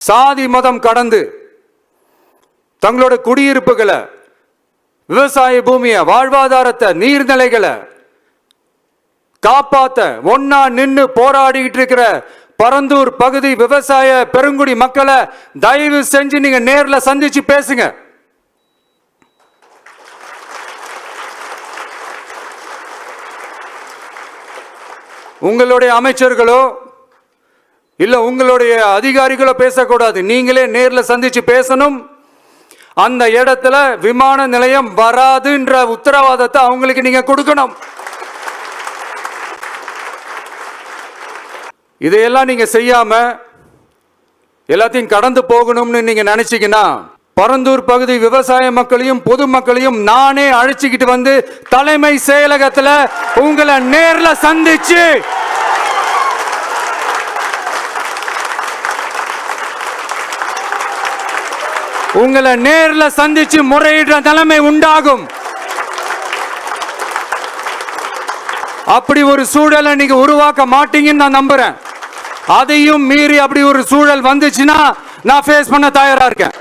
சாதி மதம் கடந்து தங்களோட குடியிருப்புகளை, விவசாய பூமியை, வாழ்வாதாரத்தை, நீர்நிலைகளை காப்பாத்த ஒன்னா நின்று போராடிக்கிட்டு இருக்கிற பரந்தூர் பகுதி விவசாய பெருங்குடி மக்களை தயவு செஞ்சு நீங்க நேர்ல சந்திச்சு பேசுங்க. உங்களுடைய அமைச்சர்களோ இல்ல உங்களுடைய அதிகாரிகளோ பேசக்கூடாது. நீங்களே நேர்ல சந்திச்சு பேசணும். அந்த இடத்துல விமான நிலையம் வராதுன்ற உத்தரவாதத்தை அவங்களுக்கு நீங்க கொடுக்கணும். இதையெல்லாம் நீங்க செய்யாம எல்லாத்தையும் கடந்து போகணும்னு நீங்க நினைச்சீங்கன்னா பரந்தூர் பகுதி விவசாய மக்களையும் பொதுமக்களையும் நானே அழைச்சிக்கிட்டு வந்து தலைமை செயலகத்துல உங்களை நேர்ல சந்திச்சு உங்களை நேர்ல சந்திச்சு முறையிடுற நிலைமை உண்டாகும். அப்படி ஒரு சூழலை நீங்க உருவாக்க மாட்டீங்கன்னு நான் நம்புறேன். அதையும் மீறி அப்படி ஒரு சூழல் வந்துச்சுன்னா நான் ஃபேஸ் பண்ண தயாரா இருக்கேன்.